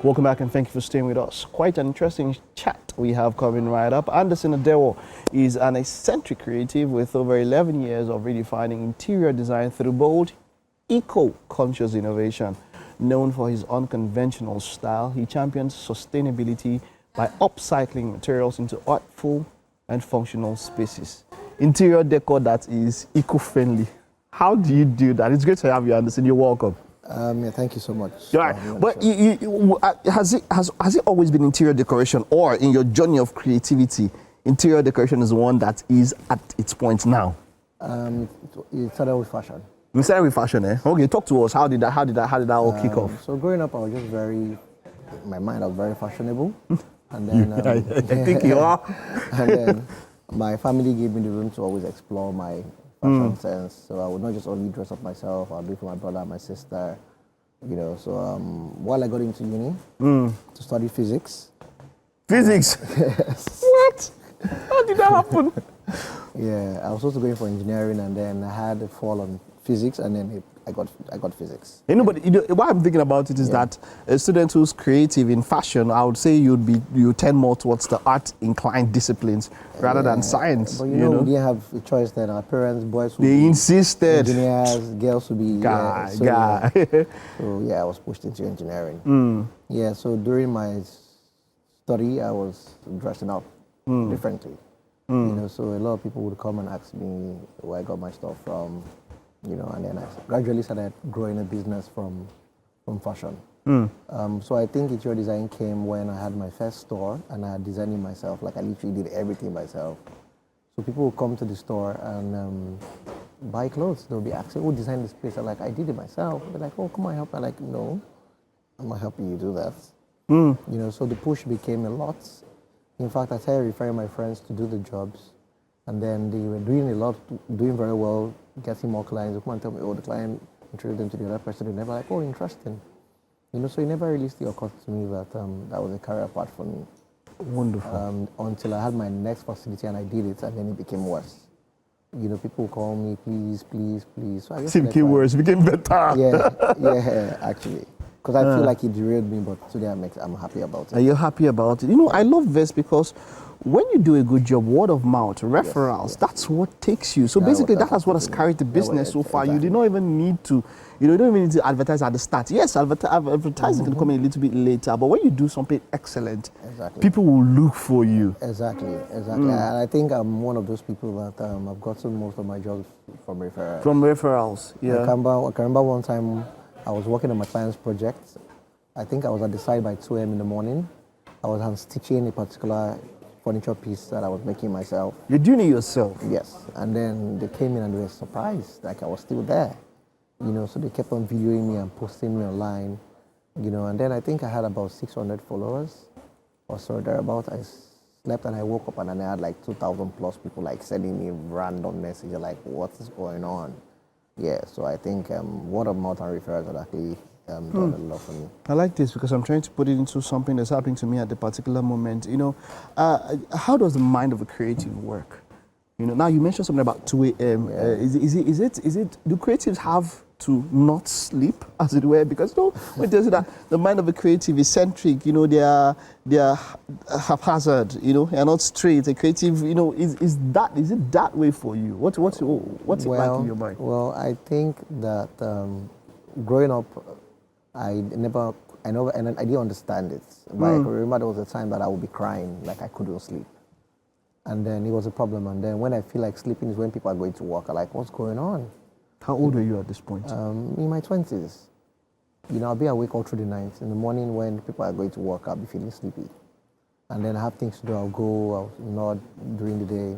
Welcome back and thank you for staying with us. Quite an interesting chat we have coming right up. Anderson Edewor is an eccentric creative with over 11 years of redefining interior design through bold, eco-conscious innovation. Known for his unconventional style, he champions sustainability by upcycling materials into artful and functional spaces. Interior decor that is eco-friendly. How do you do that? It's great to have you, Anderson. You're welcome. Yeah, thank you so much. Right. But has it always been interior decoration, or in your journey of creativity, interior decoration is the one that is at its point now? It started with fashion. We started with fashion, eh? Okay, talk to us. How did that all kick off? So growing up, I was just my mind was very fashionable. And then I think you are. And then my family gave me the room to always explore my fashion sense. So I would not just only dress up myself, I'll do it for my brother and my sister. You know, so while I got into uni to study physics. Physics? Yes. What? How did that happen? Yeah, I was also going for engineering, and then I had a fall on physics, and then I got physics. You know, but what I'm thinking about it is that a student who's creative in fashion, I would say you tend more towards the art-inclined disciplines rather than science. But you know, we didn't have a choice then. Our parents, boys would they be insisted. engineers, girls would be guy. So yeah, I was pushed into engineering. Yeah, so during my study, I was dressing up differently. You know, so a lot of people would come and ask me where I got my stuff from. You know, and then I gradually started growing a business from fashion. So I think interior design came when I had my first store and I had designed it myself. Like I literally did everything myself. So people would come to the store and buy clothes. They'll be asking, "Who designed this place?" I'm like, "I did it myself." They're like, "Oh, come on, help." I'm like, "No, I'm not helping you do that." You know, so the push became a lot. In fact, I started referring my friends to do the jobs, and then they were doing very well, getting more clients. They come and tell me, "Oh, the client introduced them to the other person." They never like, "Oh, interesting." You know, so it never really still occurred to me that that was a career path for me. Wonderful. Until I had my next facility and I did it, and then it became worse. You know, people call me, "Please, please, please." So I just it became worse, it became better. Yeah, actually. Because I feel like it derailed me, but today I'm happy about it. Are you happy about it? You know, I love this because when you do a good job, word of mouth, referrals, that's what takes you. So basically, that's what has carried the business so far. Exactly. You do not even need to, you don't even need to advertise at the start. Yes, advertising can come in a little bit later, but when you do something excellent, people will look for you. Exactly. And I think I'm one of those people that I've gotten most of my jobs from referrals. From referrals, yeah. I can remember one time I was working on my client's project. I think I was at the site by 2 a.m. in the morning. I was stitching a particular furniture piece that I was making myself. You're doing it yourself? Yes. And then they came in and they were surprised, like I was still there. You know, so they kept on videoing me and posting me online. You know, and then I think I had about 600 followers or so thereabout. I slept and I woke up and then I had like 2,000 plus people like sending me random messages like, "What is going on?" Yeah, so I think word of mouth and referrals have actually done a lot for me. I like this because I'm trying to put it into something that's happening to me at the particular moment. You know, how does the mind of a creative work? You know, now you mentioned something about 2 a.m. Is it? Do creatives have to not sleep, as it were? Because you know, when they say that the mind of a creative is eccentric, you know, they are haphazard. You know, they are not straight. A creative, you know, is it that way for you? What's it like in your mind? Well, I think that growing up, I didn't understand it. But I remember there was a time that I would be crying, like I couldn't sleep. And then it was a problem. And then when I feel like sleeping is when people are going to work. I'm like, what's going on? How old were you at this point? In my 20s. You know, I'll be awake all through the night. In the morning when people are going to work, I'll be feeling sleepy. And then I have things to do. I'll nod during the day.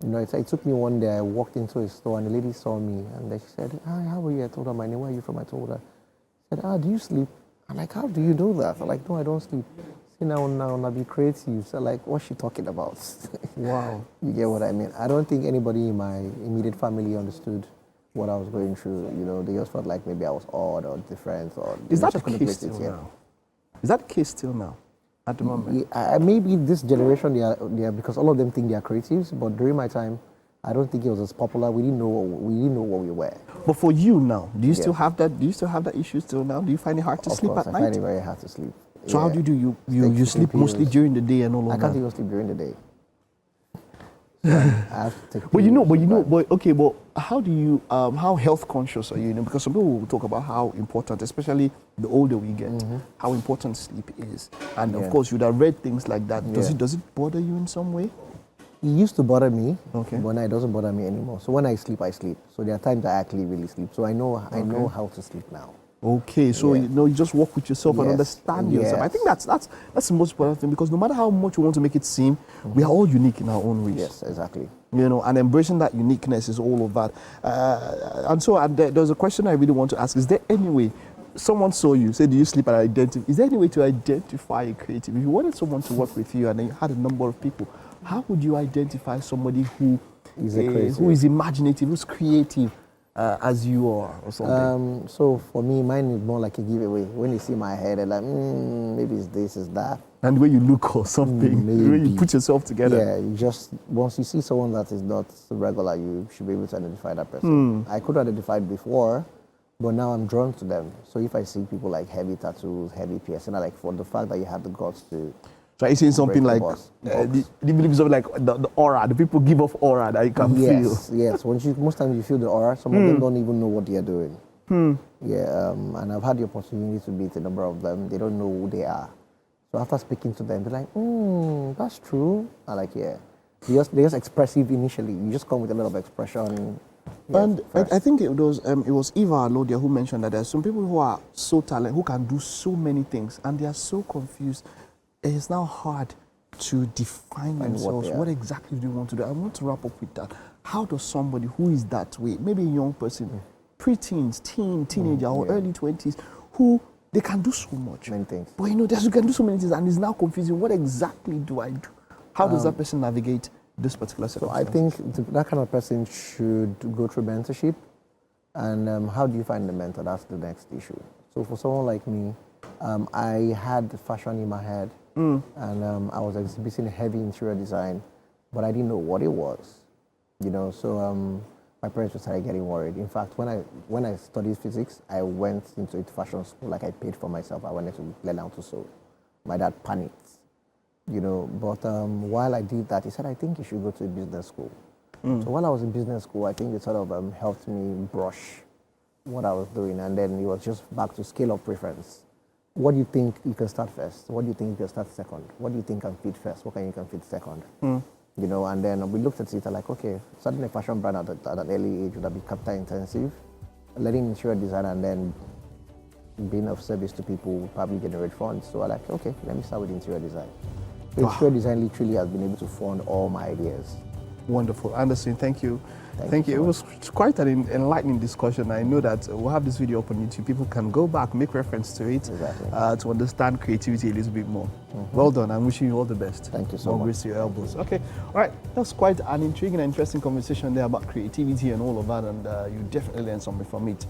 You know, it took me one day. I walked into a store and the lady saw me. And then she said, "Hi, how are you?" I told her my name. "Where are you from?" I told her. She said, "Do you sleep?" I'm like, "How do you do that?" I'm like, "No, I don't sleep." See, now I'll be creative. So like, what's she talking about? Wow. You get what I mean? I don't think anybody in my immediate family understood what I was going through. You know, they just felt like maybe I was odd or different. Or is that the case still now? Is that the case still now? At the moment? Yeah, maybe this generation, they are because all of them think they are creatives. But during my time, I don't think it was as popular. We didn't know what we were. But for you now, do you still have that? Do you still have that issue still now? Do you find it hard to sleep at night? I find it very hard to sleep. So how do you do? You sleep mostly during the day and all of that? I can't even sleep during the day. So I have to take but how do you, how health conscious are you? Because some people will talk about how important, especially the older we get, how important sleep is. And of course, you'd have read things like that. Does it bother you in some way? It used to bother me, okay, but now it doesn't bother me anymore. So when I sleep, I sleep. So there are times I actually really sleep. So I know how to sleep now. Okay, so you just work with yourself and understand yourself. I think that's the most important thing, because no matter how much we want to make it seem, we are all unique in our own ways. Yes, exactly. And embracing that uniqueness is all of that. And there's a question I really want to ask. Is there any way, someone saw you, said, do you sleep and identify? Is there any way to identify a creative? If you wanted someone to work with you and then you had a number of people, how would you identify somebody who is imaginative, who's creative, as you are, or something? So for me, mine is more like a giveaway. When you see my head, they're like, maybe it's this, it's that. And when you look or something, when you put yourself together. Yeah, you just, once you see someone that is not regular, you should be able to identify that person. I could identify it before, but now I'm drawn to them. So if I see people like heavy tattoos, heavy piercing, I like, for the fact that you have the guts to. So are you saying something like, do you believe something like the aura, the people give off aura that you can feel? Yes. Most times you feel the aura, some of them don't even know what they are doing. Yeah, and I've had the opportunity to meet a number of them. They don't know who they are. So after speaking to them, they're like, that's true. I like, yeah. They're just expressive initially. You just come with a lot of expression. And I think it was Eva Alodia who mentioned that there are some people who are so talented, who can do so many things, and they are so confused. It's now hard to define themselves. What exactly do you want to do? I want to wrap up with that. How does somebody who is that way, maybe a young person, pre-teens, teenager, or early 20s, who they can do so much. Many things. But you can do so many things, and it's now confusing. What exactly do I do? How does that person navigate this particular circumstance? So I think that kind of person should go through mentorship. And how do you find the mentor? That's the next issue. So for someone like me, I had fashion in my head. And I was exhibiting heavy interior design, but I didn't know what it was, so my parents started getting worried. In fact, when I studied physics, I went into a fashion school, like I paid for myself. I wanted to learn how to sew. My dad panicked, but while I did that, he said, I think you should go to a business school. So while I was in business school, I think it sort of helped me brush what I was doing, and then it was just back to scale of preference. What do you think you can start first? What do you think you can start second? What do you think can fit first? What can you fit second? And then we looked at it like, okay, starting a fashion brand at an early age would have been capital intensive. Learning interior design and then being of service to people would probably generate funds. So I like, okay, let me start with interior design. So interior design literally has been able to fund all my ideas. Wonderful. Anderson, thank you. Thank you. It was quite an enlightening discussion. I know that we'll have this video up on YouTube. People can go back, make reference to it, to understand creativity a little bit more. Well done. I'm wishing you all the best. Thank you so more much. grace to your elbows. Okay. All right. That's quite an intriguing and interesting conversation there about creativity and all of that, and you definitely learned something from it.